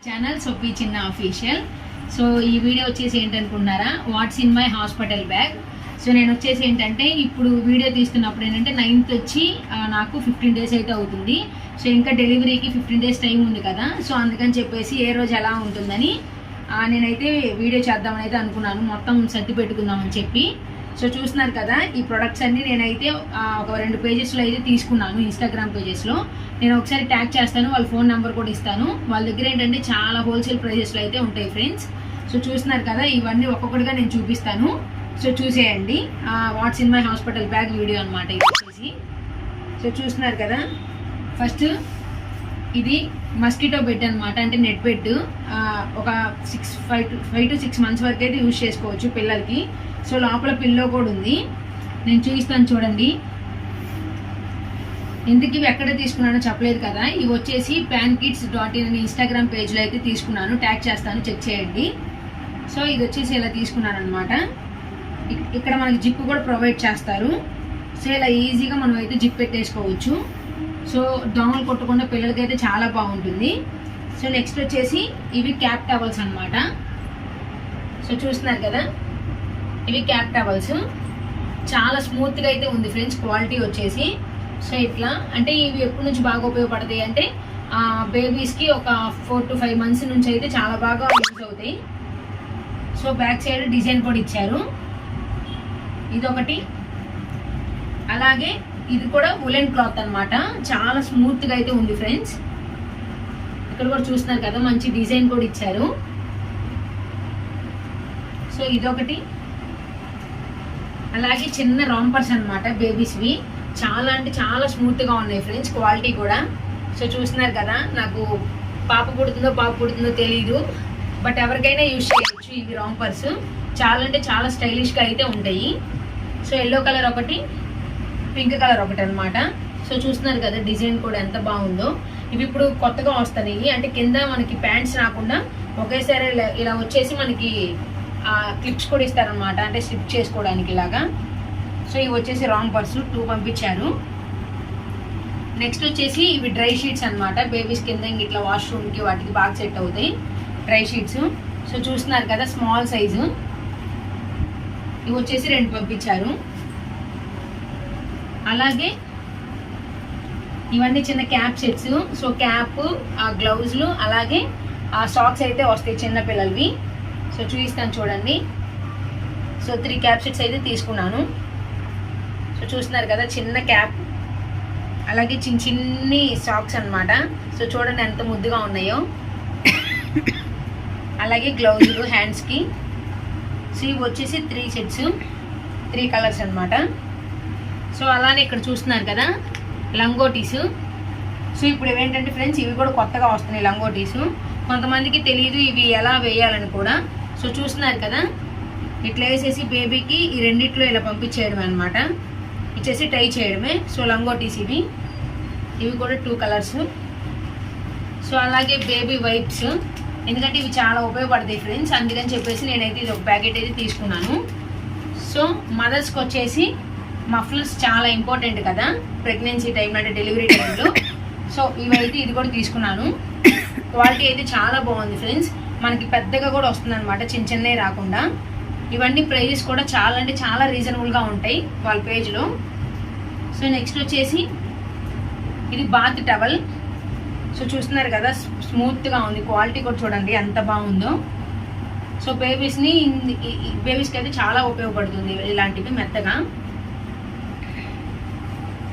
Channel సొప్పి చిన్న official. So ఈ video వచ్చేసి ఏంటనుకున్నారా, what's in my hospital bag. So నేను వచ్చేసి ఏంటంటే ఇప్పుడు వీడియో తీస్తున్నప్పుడు ఏంటంటే 9th వచ్చి నాకు 15 days అయితే అవుతుంది. సో ఇంకా డెలివరీకి 15 days టైం ఉంది కదా. సో అందుకని చెప్పేసి ఏ రోజు ఎలా ఉంటుందని నేనైతే వీడియో చేద్దామని అయితే అనుకున్నాను, మొత్తం సర్ది పెట్టుకుందామని చెప్పి. సో చూస్తున్నారు కదా, ఈ ప్రొడక్ట్స్ అన్ని నేనైతే ఒక 2 పేజెస్లో అయితే తీసుకున్నాను, ఇన్స్టాగ్రామ్ పేజెస్లో. నేను ఒకసారి ట్యాగ్ చేస్తాను, వాళ్ళ ఫోన్ నెంబర్ కూడా ఇస్తాను. వాళ్ళ దగ్గర ఏంటంటే చాలా హోల్సేల్ ప్రైజెస్లో అయితే ఉంటాయి ఫ్రెండ్స్. సో చూస్తున్నారు కదా, ఇవన్నీ ఒక్కొక్కటిగా నేను చూపిస్తాను. సో చూసేయండి. Watts in my hospital bag video అనమాట ఇది వచ్చేసి. సో చూస్తున్నారు కదా, ఫస్ట్ ఇది మస్కిటో బెడ్ అనమాట, అంటే నెట్ బెడ్. ఒక 5 to 6 months వరకు అయితే యూజ్ చేసుకోవచ్చు పిల్లలకి. సో లోపల పిల్లో కూడా ఉంది, నేను చూపిస్తాను చూడండి. ఎందుకు ఇవి ఎక్కడ తీసుకున్నానో చెప్పలేదు కదా. ఇవి వచ్చేసి pankids.in అని ఇన్స్టాగ్రామ్ పేజ్లో అయితే తీసుకున్నాను, ట్యాగ్ చేస్తాను, చెక్ చేయండి. సో ఇది వచ్చేసి ఇలా తీసుకున్నాను అనమాట. ఇక్కడ మనకి జిప్ కూడా ప్రొవైడ్ చేస్తారు. సో ఇలా ఈజీగా మనం అయితే జిప్ పెట్టేసుకోవచ్చు. సో దోమలు కొట్టకుండా పిల్లలకైతే చాలా బాగుంటుంది. సో నెక్స్ట్ వచ్చేసి ఇవి క్యాప్ టవల్స్ అనమాట. సో చూస్తున్నారు కదా, ఇవి క్యాప్ టవల్స్. చాలా స్మూత్గా అయితే ఉంది ఫ్రెండ్స్, క్వాలిటీ వచ్చేసి. సో ఇట్లా అంటే ఇవి ఎప్పటి నుంచి బాగా ఉపయోగపడతాయి అంటే బేబీస్కి ఒక 4 to 5 months నుంచి అయితే చాలా బాగా యూజ్ అవుతాయి. సో బ్యాక్ సైడ్ డిజైన్ కూడా ఇచ్చారు, ఇదొకటి. అలాగే ఇది కూడా ఉలెన్ క్లాత్ అనమాట, చాలా స్మూత్గా అయితే ఉంది ఫ్రెండ్స్. ఇక్కడ కూడా చూస్తున్నారు కదా, మంచి డిజైన్ కూడా ఇచ్చారు. సో ఇదొకటి. అలాగే చిన్న రాంపర్స్ అనమాట బేబీస్వి, చాలా అంటే చాలా స్మూత్గా ఉన్నాయి ఫ్రెండ్స్, క్వాలిటీ కూడా. సో చూస్తున్నారు కదా, నాకు పాప పుడుతుందో తెలీదు, బట్ ఎవరికైనా యూజ్ చేయొచ్చు ఇవి రాంపర్స్. చాలా అంటే చాలా స్టైలిష్గా అయితే ఉంటాయి. సో ఎల్లో కలర్ ఒకటి, పింక్ కలర్ ఒకటి అనమాట. సో చూస్తున్నారు కదా, డిజైన్ కూడా ఎంత బాగుందో. ఇవి ఇప్పుడు కొత్తగా వస్తున్నాయి, అంటే కింద మనకి ప్యాంట్స్ రాకుండా ఒకేసారి ఇలా వచ్చేసి మనకి క్లిప్స్ కూడా ఇస్తారనమాట, అంటే స్టిప్ చేసుకోవడానికి ఇలాగా. సో ఇవి వచ్చేసి రాంపర్స్ 2 పంపించారు. నెక్స్ట్ వచ్చేసి ఇవి డ్రై షీట్స్ అనమాట, బేబీస్ కింద ఇట్లా వాష్రూమ్కి వాటికి బాగా సెట్ అవుతాయి డ్రై షీట్స్. సో చూస్తున్నారు కదా, స్మాల్ సైజు. ఇవి వచ్చేసి 2 పంపించారు. అలాగే ఇవన్నీ చిన్న క్యాప్ సెట్స్. సో క్యాప్, గ్లౌజులు, అలాగే సాక్స్ అయితే వస్తాయి చిన్న పిల్లలవి. సో చూపిస్తాను చూడండి. సో 3 క్యాప్ సెట్స్ అయితే తీసుకున్నాను. సో చూస్తున్నారు కదా, చిన్న క్యాప్, అలాగే చిన్ని సాక్స్ అనమాట. సో చూడండి ఎంత ముద్దుగా ఉన్నాయో. అలాగే గ్లౌజులు హ్యాండ్స్కి. సో ఇవి వచ్చేసి 3 sets, 3 కలర్స్ అనమాట. సో అలానే ఇక్కడ చూస్తున్నారు కదా లంగోటీస్. సో ఇప్పుడు ఇవేంటంటే ఫ్రెండ్స్, ఇవి కూడా కొత్తగా వస్తున్నాయి లంగోటీస్. కొంతమందికి తెలియదు ఇవి ఎలా వేయాలని కూడా. సో చూస్తున్నారు కదా, ఇట్లా వేసేసి బేబీకి ఈ రెండిట్లో ఇలా పంపించేయడమే అనమాట, ఇచ్చేసి టై చేయడమే. సో లంగోటీస్ ఇవి కూడా 2 కలర్స్. సో అలాగే బేబీ వైప్స్, ఎందుకంటే ఇవి చాలా ఉపయోగపడతాయి ఫ్రెండ్స్, అందుకని చెప్పేసి నేనైతే ఇది ఒక ప్యాకెట్ అయితే తీసుకున్నాను. సో మదర్స్కి వచ్చేసి మఫ్లర్స్ చాలా ఇంపార్టెంట్ కదా ప్రెగ్నెన్సీ టైంలో, అంటే డెలివరీ టైంలో. సో ఇవైతే ఇది కూడా తీసుకున్నాను. క్వాలిటీ అయితే చాలా బాగుంది ఫ్రెండ్స్, మనకి పెద్దగా కూడా వస్తుంది అనమాట, చిన్నవి రాకుండా. ఇవన్నీ ప్రైజెస్ కూడా చాలా అంటే చాలా రీజనబుల్గా ఉంటాయి వాళ్ళ పేజ్లో. సో నెక్స్ట్ వచ్చేసి ఇది బాత్ టవల్. సో చూస్తున్నారు కదా, స్మూత్గా ఉంది, క్వాలిటీ కూడా చూడండి ఎంత బాగుందో. సో బేబీస్కి అయితే చాలా ఉపయోగపడుతుంది ఇలాంటివి మెత్తగా.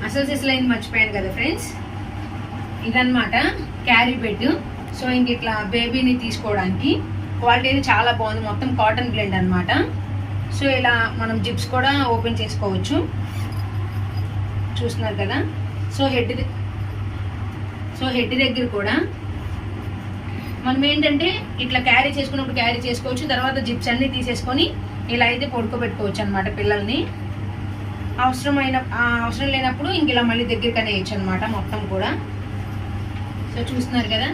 అసలు లైన్ మర్చిపోయాను కదా ఫ్రెండ్స్, ఇదన్నమాట క్యారీ బెడ్. సో ఇంక ఇట్లా బేబీని తీసుకోవడానికి క్వాలిటీ అయితే చాలా బాగుంది, మొత్తం కాటన్ బ్లెండ్ అనమాట. సో ఇలా మనం జిప్స్ కూడా ఓపెన్ చేసుకోవచ్చు, చూస్తున్నారు కదా. సో హెడ్ దగ్గర కూడా మనం ఏంటంటే ఇట్లా క్యారీ చేసుకున్నప్పుడు క్యారీ చేసుకోవచ్చు, తర్వాత జిప్స్ అన్నీ తీసేసుకొని ఇలా అయితే పడుకోబెట్టుకోవచ్చు అనమాట పిల్లల్ని. అవసరం లేనప్పుడు ఇంక ఇలా మళ్ళీ దగ్గరికి అనేయచ్చు అనమాట మొత్తం కూడా. సో చూస్తున్నారు కదా.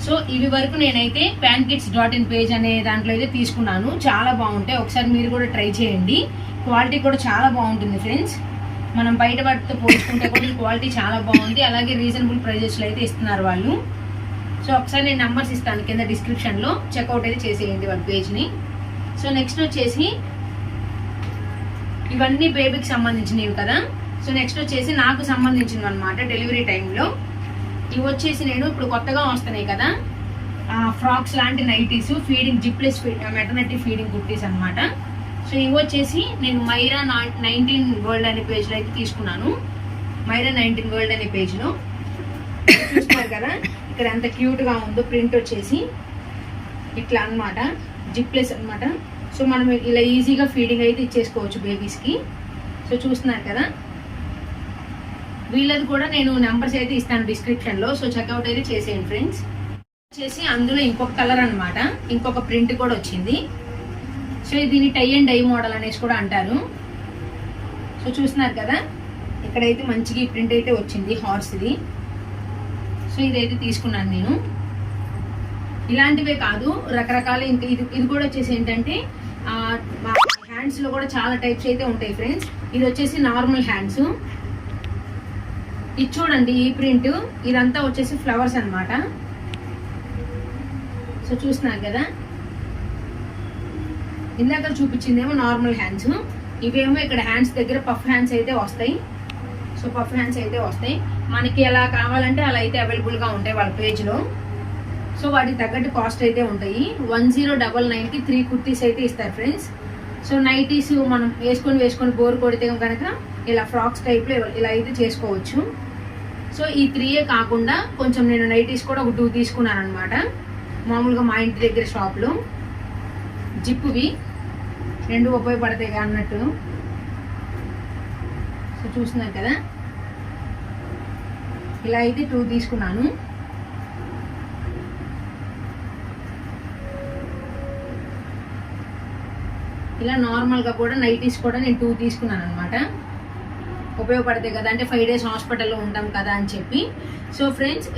సో ఇవి వరకు నేనైతే pankids.in పేజ్ అనే దాంట్లో అయితే తీసుకున్నాను, చాలా బాగుంటాయి, ఒకసారి మీరు కూడా ట్రై చేయండి. క్వాలిటీ కూడా చాలా బాగుంటుంది ఫ్రెండ్స్, మనం బయట వాటితో పోల్చుకుంటే కూడా క్వాలిటీ చాలా బాగుంది. అలాగే రీజనబుల్ ప్రైజెస్లో అయితే ఇస్తున్నారు వాళ్ళు. సో ఒకసారి నేను నెంబర్స్ ఇస్తాను కింద డిస్క్రిప్షన్లో, చెక్అవుట్ అయితే చేసేయండి వాళ్ళ పేజ్ని. సో నెక్స్ట్ వచ్చేసి ఇవన్నీ బేబీకి సంబంధించినవి కదా. సో నెక్స్ట్ వచ్చేసి నాకు సంబంధించినవి అనమాట డెలివరీ టైంలో. ఇవి వచ్చేసి నేను ఇప్పుడు కొత్తగా వస్తున్నాయి కదా ఫ్రాక్స్ లాంటి nighties, feeding zipless maternity feeding kurtis అనమాట. సో ఇవి వచ్చేసి నేను మైరా 19 వరల్డ్ అనే పేజ్లో అయితే తీసుకున్నాను. మైరా 19 వరల్డ్ అనే పేజ్లో చూస్తున్నారు కదా, ఇక్కడ ఎంత క్యూట్గా ఉందో. ప్రింట్ వచ్చేసి ఇట్లా అనమాట, జిప్లెస్ అనమాట. సో మనం ఇలా ఈజీగా ఫీడింగ్ అయితే ఇచ్చేసుకోవచ్చు బేబీస్కి. సో చూస్తున్నారు కదా, వీళ్ళది కూడా నేను నెంబర్స్ అయితే ఇస్తాను డిస్క్రిప్షన్లో. సో చెక్అవుట్ అయితే చేసేయండి ఫ్రెండ్స్. వచ్చేసి అందులో ఇంకొక కలర్ అనమాట, ఇంకొక ప్రింట్ కూడా వచ్చింది. సో దీన్ని టై అండ్ డై మోడల్ అనేసి కూడా అంటారు. సో చూస్తున్నారు కదా, ఇక్కడైతే మంచిగా ఈ ప్రింట్ అయితే వచ్చింది హార్స్ది. సో ఇదైతే తీసుకున్నాను నేను. ఇలాంటివే కాదు, రకరకాల ఇంకా ఇది కూడా వచ్చేసి ఏంటంటే హ్యాండ్స్లో కూడా చాలా టైప్స్ అయితే ఉంటాయి ఫ్రెండ్స్. ఇది వచ్చేసి నార్మల్ హ్యాండ్స్. ఇది చూడండి, ఈ ప్రింట్ ఇదంతా వచ్చేసి ఫ్లవర్స్ అనమాట. సో చూస్తున్నారు కదా, ఇందాక చూపించిందేమో నార్మల్ హ్యాండ్స్, ఇవేమో ఇక్కడ హ్యాండ్స్ దగ్గర పఫ్ హ్యాండ్స్ అయితే వస్తాయి. సో పఫ్ హ్యాండ్స్ అయితే వస్తాయి, మనకి ఎలా కావాలంటే అలా అయితే అవైలబుల్గా ఉంటాయి వాళ్ళ పేజ్లో. సో వాటికి తగ్గట్టు కాస్ట్ అయితే ఉంటాయి. 1099కి 3 కుర్తీస్ అయితే ఇస్తారు ఫ్రెండ్స్. సో నైటీస్ మనం వేసుకొని బోర్ కొడితే కనుక ఇలా ఫ్రాక్స్ టైప్లో ఇలా అయితే చేసుకోవచ్చు. సో ఈ 3 కాకుండా కొంచెం నేను నైటీస్ కూడా ఒక 2 తీసుకున్నాను అనమాట, మామూలుగా మా ఇంటి దగ్గర షాప్లో. జిప్పువి 2 ఉపయోగపడతాయి అన్నట్టు. సో చూస్తున్నారు కదా, ఇలా అయితే 2 తీసుకున్నాను. ఇలా నార్మల్గా కూడా నైటీస్ కూడా నేను 2 తీసుకున్నాను అనమాట, ఉపయోగపడతాయి కదా. అంటే 5 days హాస్పిటల్లో ఉంటాం కదా అని చెప్పి. సో ఫ్రెండ్స్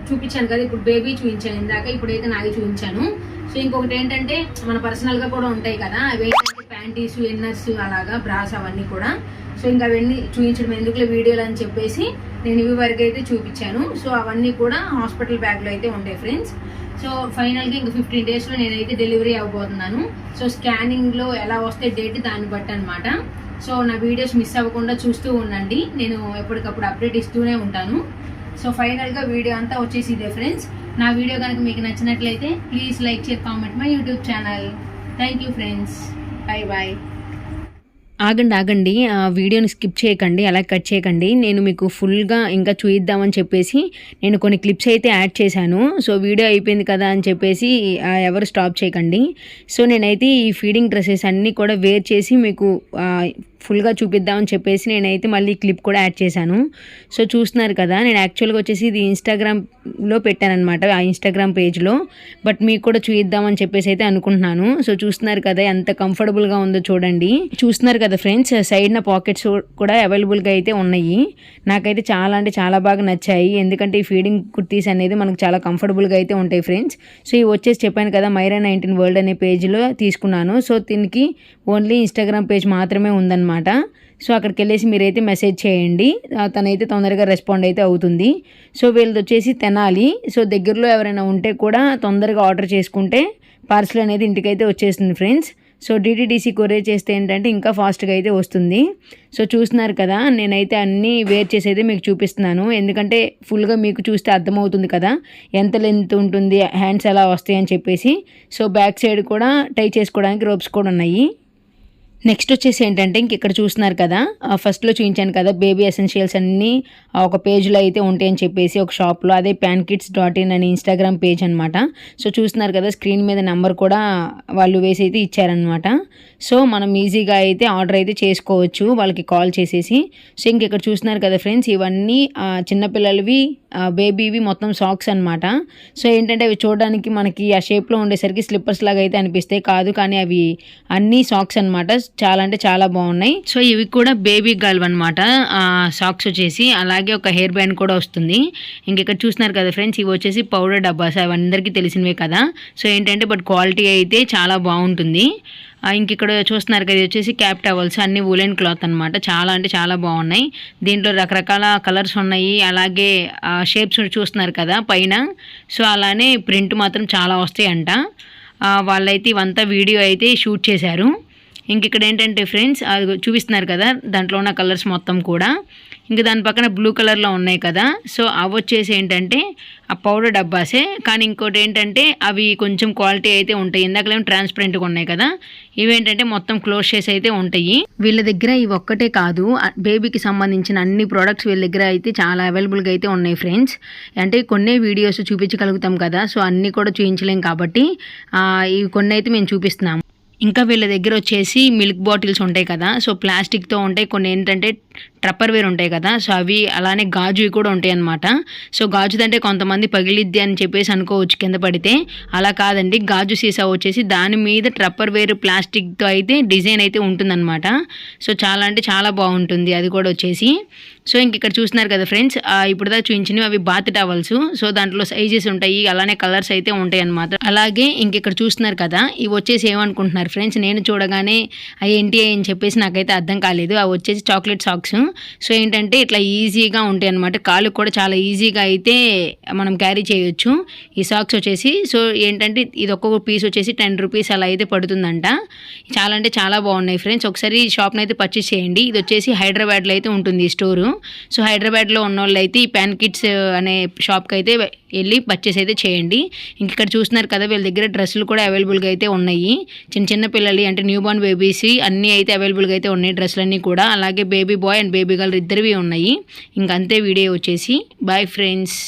చూపించాను కదా, ఇప్పుడు బేబీ చూపించాను ఇందాక, ఇప్పుడైతే నాయి చూపించాను. సో ఇంకొకటి ఏంటంటే మన పర్సనల్గా కూడా ఉంటాయి కదా, అవి ఏంటంటే ప్యాంటీస్, ఇన్నర్స్, అలాగా బ్రాస్ అవన్నీ కూడా. సో ఇంకా అవన్నీ చూపించడం ఎందుకులే వీడియోలు అని చెప్పేసి నేను ఇవి వరకు అయితే చూపించాను. సో అవన్నీ కూడా హాస్పిటల్ బ్యాగ్లో అయితే ఉంటాయి ఫ్రెండ్స్. సో ఫైనల్గా ఇంకా 15 daysలో నేనైతే డెలివరీ అవ్వబోతున్నాను. సో స్కానింగ్లో ఎలా వస్తే డేట్ దాన్ని బట్టి అనమాట. సో నా వీడియోస్ మిస్ అవ్వకుండా చూస్తూ ఉండండి, నేను ఎప్పటికప్పుడు అప్డేట్ ఇస్తూనే ఉంటాను. సో ఫైనల్గా వీడియో అంతా వచ్చేసి ఇదే ఫ్రెండ్స్. నా వీడియో కనుక మీకు నచ్చినట్లయితే please like, share, comment my YouTube channel. Thank you friends, bye bye. ఆగండి, ఆ వీడియోని స్కిప్ చేయకండి, అలా కట్ చేయకండి. నేను మీకు ఫుల్గా ఇంకా చూయిద్దామని చెప్పేసి నేను కొన్ని క్లిప్స్ అయితే యాడ్ చేశాను. సో వీడియో అయిపోయింది కదా అని చెప్పేసి ఎవరు స్టాప్ చేయకండి. సో నేనైతే ఈ ఫీడింగ్ డ్రెస్సెస్ అన్నీ కూడా వేర్ చేసి మీకు ఫుల్గా చూపిద్దామని చెప్పేసి నేనైతే మళ్ళీ క్లిప్ కూడా యాడ్ చేశాను. సో చూస్తున్నారు కదా, నేను యాక్చువల్గా వచ్చేసి ఇది ఇన్స్టాగ్రామ్లో పెట్టానమాట, ఆ ఇన్స్టాగ్రామ్ పేజ్లో. బట్ మీకు కూడా చూపిద్దామని చెప్పేసి అయితే అనుకుంటున్నాను. సో చూస్తున్నారు కదా ఎంత కంఫర్టబుల్గా ఉందో చూడండి. చూస్తున్నారు కదా ఫ్రెండ్స్, సైడ్న పాకెట్స్ కూడా అవైలబుల్గా అయితే ఉన్నాయి. నాకైతే చాలా అంటే చాలా బాగా నచ్చాయి, ఎందుకంటే ఈ ఫీడింగ్ కుర్తీస్ అనేది మనకు చాలా కంఫర్టబుల్గా అయితే ఉంటాయి ఫ్రెండ్స్. సో ఇవి వచ్చేసి చెప్పాను కదా, మైరా 19 వరల్డ్ అనే పేజ్లో తీసుకున్నాను. సో దీనికి ఓన్లీ ఇన్స్టాగ్రామ్ పేజ్ మాత్రమే ఉందన్నమాట. సో అక్కడికి వెళ్ళేసి మీరైతే మెసేజ్ చేయండి, తనైతే తొందరగా రెస్పాండ్ అయితే అవుతుంది. సో వీళ్ళది వచ్చేసి తెనాలి. సో దగ్గరలో ఎవరైనా ఉంటే కూడా తొందరగా ఆర్డర్ చేసుకుంటే పార్సల్ అనేది ఇంటికైతే వచ్చేస్తుంది ఫ్రెండ్స్. సో DTDC కొరియర్ చేస్తే ఏంటంటే ఇంకా ఫాస్ట్గా అయితే వస్తుంది. సో చూస్తున్నారు కదా, నేనైతే అన్నీ వేర్ చేసి అయితే మీకు చూపిస్తున్నాను, ఎందుకంటే ఫుల్గా మీకు చూస్తే అర్థమవుతుంది కదా ఎంత లెంత్ ఉంటుంది, హ్యాండ్స్ ఎలా వస్తాయి అని చెప్పేసి. సో బ్యాక్ సైడ్ కూడా టై చేసుకోవడానికి రోప్స్ కూడా ఉన్నాయి. నెక్స్ట్ వచ్చేసి ఏంటంటే ఇంక ఇక్కడ చూస్తున్నారు కదా, ఫస్ట్లో చూపించాను కదా బేబీ ఎసెన్షియల్స్ అన్నీ ఒక పేజ్లో అయితే ఉంటాయని చెప్పేసి ఒక షాప్లో, అదే pankits.in అని ఇన్స్టాగ్రామ్ పేజ్ అనమాట. సో చూస్తున్నారు కదా, స్క్రీన్ మీద నెంబర్ కూడా వాళ్ళు వేసి అయితే ఇచ్చారనమాట. సో మనం ఈజీగా అయితే ఆర్డర్ అయితే చేసుకోవచ్చు వాళ్ళకి కాల్ చేసేసి. సో ఇంక ఇక్కడ చూస్తున్నారు కదా ఫ్రెండ్స్, ఇవన్నీ చిన్నపిల్లలవి బేబీవి మొత్తం సాక్స్ అనమాట. సో ఏంటంటే అవి చూడడానికి మనకి ఆ షేప్లో ఉండేసరికి స్లిప్పర్స్ లాగా అయితే అనిపిస్తాయి, కాదు కానీ అవి అన్నీ సాక్స్ అనమాట. చాలా అంటే చాలా బాగున్నాయి. సో ఇవి కూడా బేబీ గర్ల్ అనమాట సాక్స్ వచ్చేసి. అలాగే ఒక హెయిర్ బ్యాండ్ కూడా వస్తుంది. ఇంకెక్కడ చూస్తున్నారు కదా ఫ్రెండ్స్, ఇవి వచ్చేసి పౌడర్ డబ్బాస్, అవి అందరికీ తెలిసినవే కదా. సో ఏంటంటే బట్ క్వాలిటీ అయితే చాలా బాగుంటుంది. ఇంక ఇక్కడ చూస్తున్నారు కదా, ఇది వచ్చేసి క్యాప్ టవల్స్, అన్ని వూలెన్ క్లాత్ అనమాట. చాలా అంటే చాలా బాగున్నాయి. దీంట్లో రకరకాల కలర్స్ ఉన్నాయి, అలాగే షేప్స్ చూస్తున్నారు కదా పైన. సో అలానే ప్రింట్ మాత్రం చాలా వస్తాయంట. వాళ్ళైతే ఇవంతా వీడియో అయితే షూట్ చేశారు. ఇంక ఇక్కడ ఏంటంటే ఫ్రెండ్స్, అది చూపిస్తున్నారు కదా దాంట్లో ఉన్న కలర్స్ మొత్తం కూడా. ఇంకా దాని పక్కన బ్లూ కలర్లో ఉన్నాయి కదా, సో అవి వచ్చేసి ఏంటంటే ఆ పౌడర్ డబ్బాసే. కానీ ఇంకోటి ఏంటంటే అవి కొంచెం క్వాలిటీ అయితే ఉంటాయి. ఇందాకలేమో ట్రాన్స్పరెంట్గా ఉన్నాయి కదా, ఇవేంటంటే మొత్తం క్లోజ్ చేసి అయితే ఉంటాయి. వీళ్ళ దగ్గర ఇవి ఒక్కటే కాదు, బేబీకి సంబంధించిన అన్ని ప్రోడక్ట్స్ వీళ్ళ దగ్గర అయితే చాలా అవైలబుల్గా అయితే ఉన్నాయి ఫ్రెండ్స్. అంటే కొన్ని వీడియోస్ చూపించగలుగుతాం కదా, సో అన్నీ కూడా చూపించలేం కాబట్టి ఇవి కొన్ని అయితే మేము చూపిస్తున్నాము. ఇంకా వీళ్ళ దగ్గర వచ్చేసి మిల్క్ బాటిల్స్ ఉంటాయి కదా, సో ప్లాస్టిక్తో ఉంటాయి. కొన్ని ఏంటంటే ట్రప్పర్వేర్ ఉంటాయి కదా, సో అవి అలానే గాజువి కూడా ఉంటాయి అన్నమాట. సో గాజుదంటే కొంతమంది పగిలిద్ది అని చెప్పేసి అనుకోవచ్చు కింద పడితే, అలా కాదండి. గాజు సీసా వచ్చేసి దాని మీద ట్రప్పర్వేర్ ప్లాస్టిక్తో అయితే డిజైన్ అయితే ఉంటుందన్నమాట. సో చాలా అంటే చాలా బాగుంటుంది అది కూడా వచ్చేసి. సో ఇంక ఇక్కడ చూస్తున్నారు కదా ఫ్రెండ్స్, ఇప్పుడు దాకా చూపించినవి అవి బాత్ టవల్స్. సో దాంట్లో సైజెస్ ఉంటాయి, అలానే కలర్స్ అయితే ఉంటాయి అన్నమాట. అలాగే ఇంక ఇక్కడ చూస్తున్నారు కదా, ఇవి వచ్చేసి ఏమనుకుంటున్నారు ఫ్రెండ్స్, నేను చూడగానే ఏంటి అని చెప్పేసి నాకైతే అర్థం కాలేదు. అవి వచ్చేసి చాక్లెట్ సాక్స్. సో ఏంటంటే ఇట్లా ఈజీగా ఉంటాయి అన్నమాట, కాళ్ళు కూడా చాలా ఈజీగా అయితే మనం క్యారీ చేయొచ్చు ఈ సాక్స్ వచ్చేసి. సో ఏంటంటే ఇది ఒక్కొక్క పీస్ వచ్చేసి 10 రూపీస్ అలా అయితే పడుతుందంట. చాలా అంటే చాలా బాగున్నాయి ఫ్రెండ్స్, ఒకసారి షాప్ని అయితే పర్చేస్ చేయండి. ఇది వచ్చేసి హైదరాబాద్లో అయితే ఉంటుంది ఈ స్టోరు. సో హైదరాబాద్లో ఉన్న వాళ్ళు అయితే ఈ ప్యాన్ కిడ్స్ అనే షాప్కి అయితే వెళ్ళి పర్చేస్ అయితే చేయండి. ఇంక ఇక్కడ చూస్తున్నారు కదా, వీళ్ళ దగ్గర డ్రెస్సులు కూడా అవైలబుల్గా అయితే ఉన్నాయి. చిన్న చిన్న పిల్లలు అంటే న్యూ బోర్న్ బేబీస్ అన్నీ అయితే అవైలబుల్గా అయితే ఉన్నాయి, డ్రెస్సులన్నీ కూడా. అలాగే baby boy and baby girl ఇద్దరివి ఉన్నాయి. ఇంకంతే వీడియో వచ్చేసి. Bye friends.